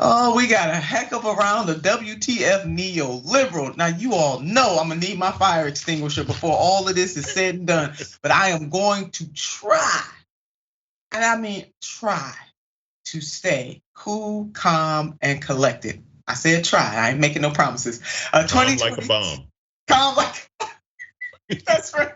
Oh, we got a heck of a round of WTF neoliberal. Now, you all know I'm gonna need my fire extinguisher before all of this is said and done, but I am going to try, and I mean try, to stay cool, calm, and collected. I said try, I ain't making no promises. Calm like a bomb. Calm like, that's right.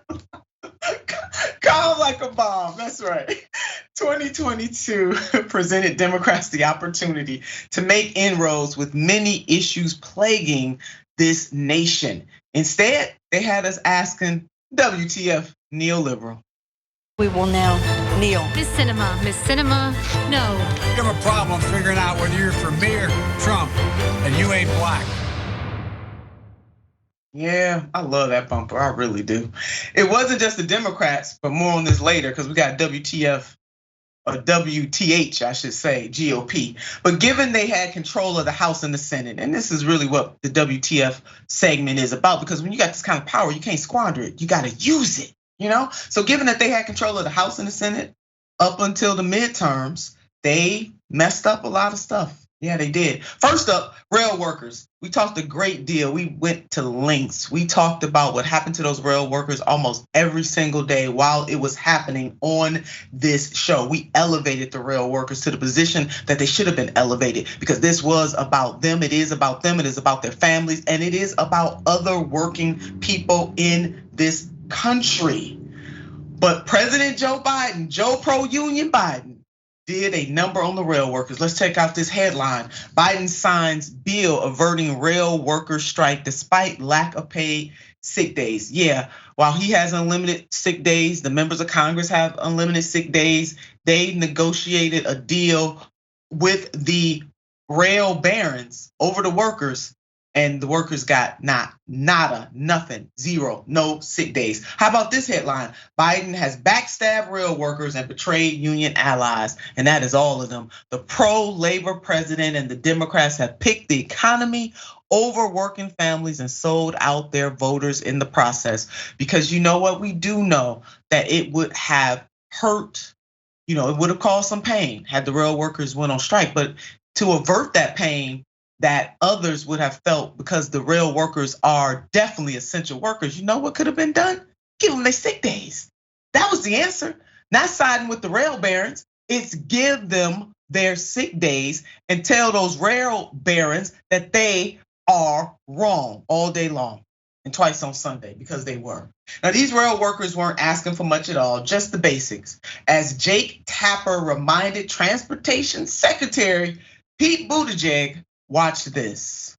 Calm like a bomb, that's right. 2022 presented Democrats the opportunity to make inroads with many issues plaguing this nation. Instead, they had us asking, WTF neoliberal? We will now kneel. Miss Cinema, no. You have a problem figuring out whether you're for me or Trump, and you ain't black. Yeah, I love that bumper, I really do. It wasn't just the Democrats, but more on this later, because we got WTF, or WTH, I should say, GOP. But given they had control of the House and the Senate, and this is really what the WTF segment is about, because when you got this kind of power, you can't squander it, you gotta use it, you know? So given that they had control of the House and the Senate up until the midterms, they messed up a lot of stuff. Yeah, they did. First up, rail workers. We talked a great deal. We went to lengths. We talked about what happened to those rail workers almost every single day while it was happening on this show. We elevated the rail workers to the position that they should have been elevated, because this was about them. It is about them. It is about their families. And it is about other working people in this country. But President Joe Biden, Joe pro-union Biden, did a number on the rail workers. Let's check out this headline. Biden signs bill averting rail workers strike despite lack of paid sick days. Yeah, while he has unlimited sick days, the members of Congress have unlimited sick days. They negotiated a deal with the rail barons over the workers, and the workers got nada, nothing, zero, no sick days. How about this headline? Biden has backstabbed rail workers and betrayed union allies, and that is all of them. The pro-labor president and the Democrats have picked the economy over working families and sold out their voters in the process. Because you know what, we do know that it would have hurt, it would have caused some pain had the rail workers went on strike, but to avert that pain that others would have felt, because the rail workers are definitely essential workers, you know what could have been done? Give them their sick days. That was the answer. Not siding with the rail barons, it's give them their sick days and tell those rail barons that they are wrong all day long and twice on Sunday, because they were. Now, these rail workers weren't asking for much at all, just the basics. As Jake Tapper reminded Transportation Secretary Pete Buttigieg, watch this.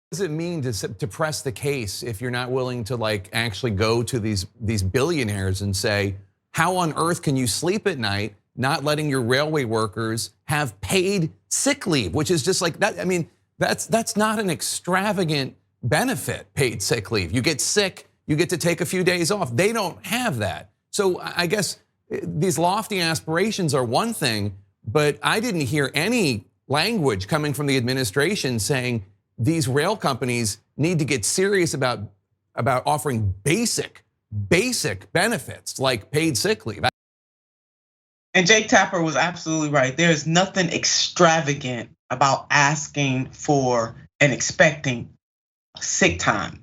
What does it mean to press the case if you're not willing to actually go to these billionaires and say, how on earth can you sleep at night not letting your railway workers have paid sick leave, which is just like that. I mean, that's not an extravagant benefit, paid sick leave. You get sick, you get to take a few days off. They don't have that. So I guess these lofty aspirations are one thing, but I didn't hear any language coming from the administration saying these rail companies need to get serious about offering basic benefits like paid sick leave. And Jake Tapper was absolutely right. There's nothing extravagant about asking for and expecting sick time,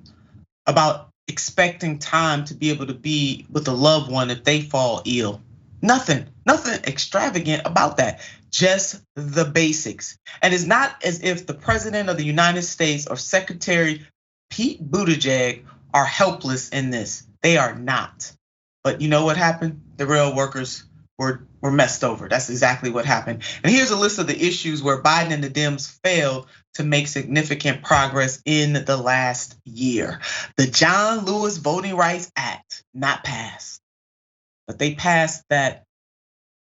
about expecting time to be able to be with a loved one if they fall ill. Nothing extravagant about that. Just the basics. And it's not as if the president of the United States or Secretary Pete Buttigieg are helpless in this. They are not. But you know what happened? The rail workers were messed over. That's exactly what happened. And here's a list of the issues where Biden and the Dems failed to make significant progress in the last year. The John Lewis Voting Rights Act, not passed. But they passed that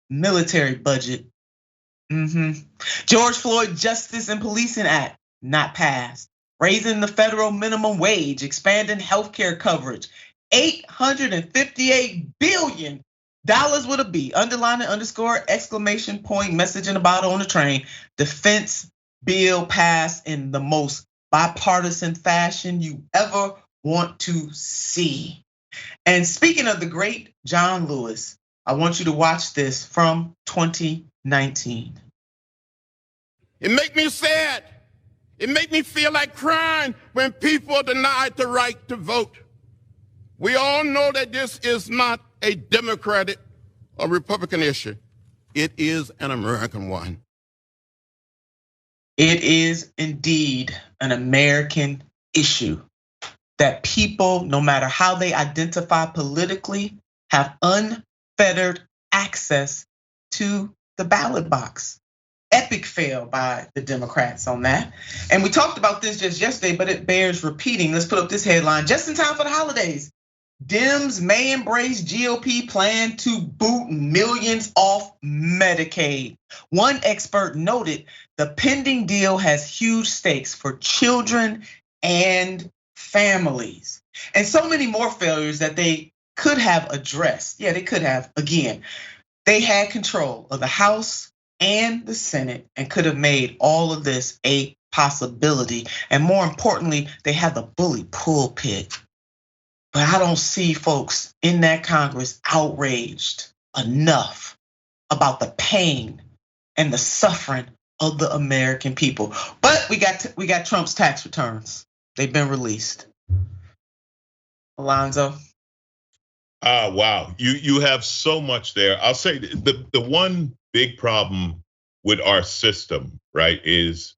military budget. George Floyd Justice and Policing Act, not passed. Raising the federal minimum wage, expanding healthcare coverage. $858 billion with a B, underline, underscore, exclamation point, message in a bottle on the train. Defense bill passed in the most bipartisan fashion you ever want to see. And speaking of the great John Lewis, I want you to watch this from 2019. It make me sad. It make me feel like crying when people are denied the right to vote. We all know that this is not a Democratic or Republican issue. It is an American one. It is indeed an American issue that people, no matter how they identify politically, have unfettered access to the ballot box. Epic fail by the Democrats on that. And we talked about this just yesterday, but it bears repeating. Let's put up this headline just in time for the holidays. Dems may embrace GOP plan to boot millions off Medicaid. One expert noted the pending deal has huge stakes for children and families. And so many more failures that they could have addressed. Yeah, they could have. Again, they had control of the House and the Senate and could have made all of this a possibility. And more importantly, they had the bully pulpit. But I don't see folks in that Congress outraged enough about the pain and the suffering of the American people. But we got Trump's tax returns. They've been released. Alonzo. Wow, you have so much there. I'll say the one big problem with our system, right, is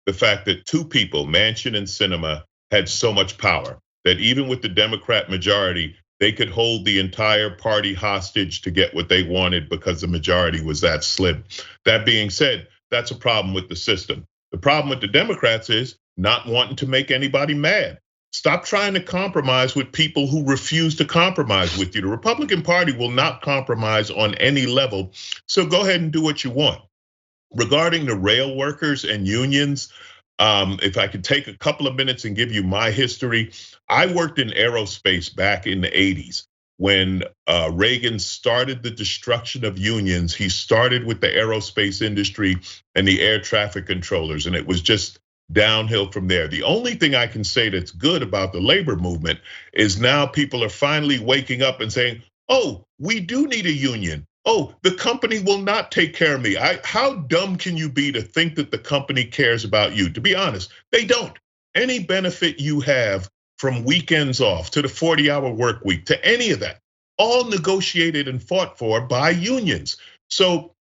the fact that two people, Manchin and Sinema, had so much power that even with the Democrat majority, they could hold the entire party hostage to get what they wanted because the majority was that slim. That being said, that's a problem with the system. The problem with the Democrats is not wanting to make anybody mad. Stop trying to compromise with people who refuse to compromise with you. The Republican Party will not compromise on any level, so go ahead and do what you want. Regarding the rail workers and unions, if I could take a couple of minutes and give you my history, I worked in aerospace back in the 80s. When Reagan started the destruction of unions, he started with the aerospace industry and the air traffic controllers, and it was just downhill from there. The only thing I can say that's good about the labor movement is now people are finally waking up and saying, oh, we do need a union. Oh, the company will not take care of me. How dumb can you be to think that the company cares about you? To be honest, they don't. Any benefit you have from weekends off to the 40-hour work week to any of that, all negotiated and fought for by unions. So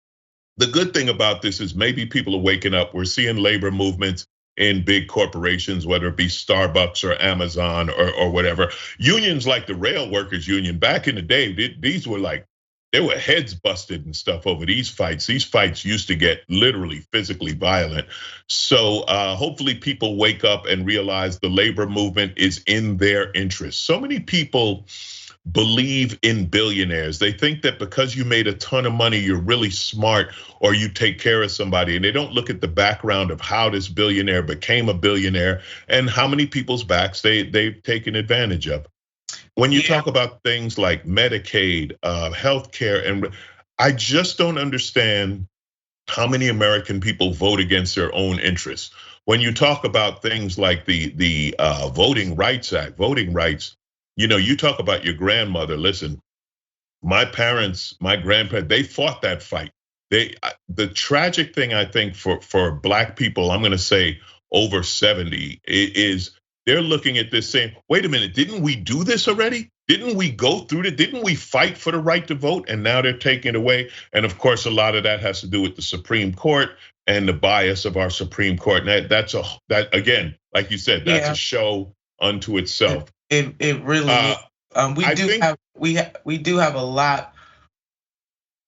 the good thing about this is maybe people are waking up. We're seeing labor movements in big corporations, whether it be Starbucks or Amazon or whatever. Unions like the rail workers union back in the day, these were like, there were heads busted and stuff over these fights. These fights used to get literally physically violent. So hopefully people wake up and realize the labor movement is in their interest. So many people believe in billionaires. They think that because you made a ton of money, you're really smart or you take care of somebody. And they don't look at the background of how this billionaire became a billionaire and how many people's backs they've taken advantage of. When you talk about things like Medicaid, healthcare, and I just don't understand how many American people vote against their own interests. When you talk about things like the Voting Rights Act, voting rights, you talk about your grandmother. Listen, my parents, my grandparents, they fought that fight. The tragic thing I think for Black people, I'm going to say over 70, is they're looking at this saying, wait a minute, didn't we do this already? Didn't we go through it? Didn't we fight for the right to vote? And now they're taking it away. And of course, a lot of that has to do with the Supreme Court and the bias of our Supreme Court. And that again, like you said, that's a show unto itself. It really is. We do have a lot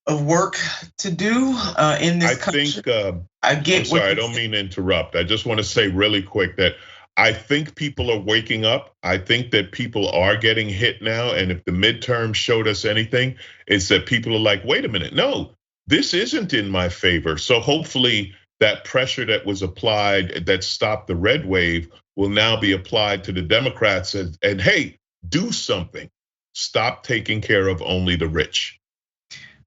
of work to do in this country. I'm sorry, I don't mean to interrupt. I just want to say really quick that I think people are waking up. I think that people are getting hit now. And if the midterm showed us anything, it's that people are like, wait a minute, no, this isn't in my favor. So hopefully that pressure that was applied that stopped the red wave will now be applied to the Democrats and hey, do something. Stop taking care of only the rich.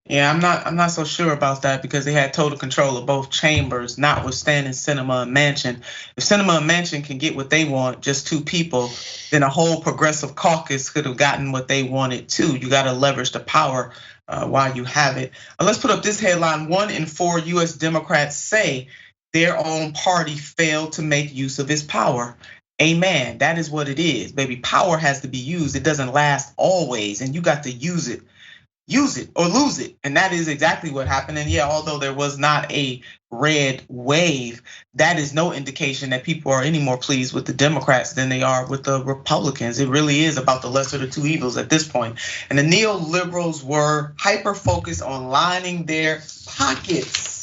Yeah, I'm not so sure about that because they had total control of both chambers, notwithstanding Sinema and Manchin. If Sinema and Manchin can get what they want, just two people, then a whole progressive caucus could have gotten what they wanted too. You got to leverage the power while you have it. Let's put up this headline: 1 in 4 U.S. Democrats say their own party failed to make use of its power. Amen. That is what it is, baby. Power has to be used. It doesn't last always, and you got to use it or lose it. And that is exactly what happened. And yeah, although there was not a red wave, that is no indication that people are any more pleased with the Democrats than they are with the Republicans. It really is about the lesser of the two evils at this point. And the neoliberals were hyper focused on lining their pockets.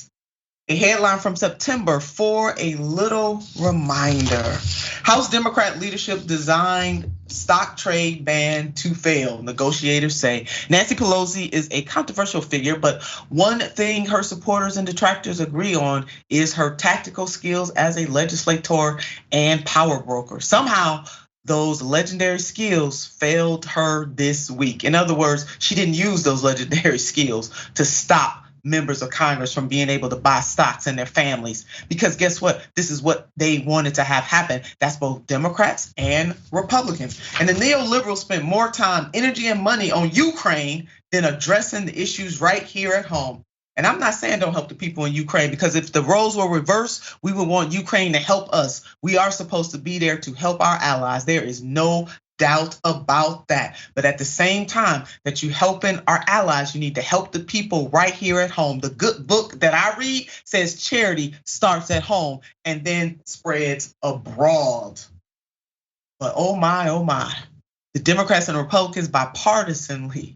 A headline from September for a little reminder. House Democrat leadership designed stock trade ban to fail, negotiators say. Nancy Pelosi is a controversial figure, but one thing her supporters and detractors agree on is her tactical skills as a legislator and power broker. Somehow, those legendary skills failed her this week. In other words, she didn't use those legendary skills to stop members of Congress from being able to buy stocks in their families. Because guess what? This is what they wanted to have happen. That's both Democrats and Republicans. And the neoliberals spent more time, energy, and money on Ukraine than addressing the issues right here at home. And I'm not saying don't help the people in Ukraine, because if the roles were reversed, we would want Ukraine to help us. We are supposed to be there to help our allies. There is no doubt about that. But at the same time that you helping our allies, you need to help the people right here at home. The good book that I read says charity starts at home and then spreads abroad. But oh my, the Democrats and Republicans bipartisanly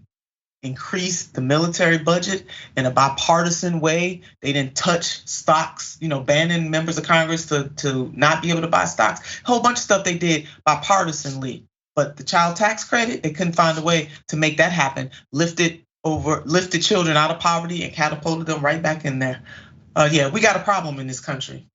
increased the military budget in a bipartisan way. They didn't touch stocks, banning members of Congress to not be able to buy stocks. A whole bunch of stuff they did bipartisanly. But the child tax credit, they couldn't find a way to make that happen. Lifted children out of poverty and catapulted them right back in there. Yeah, we got a problem in this country.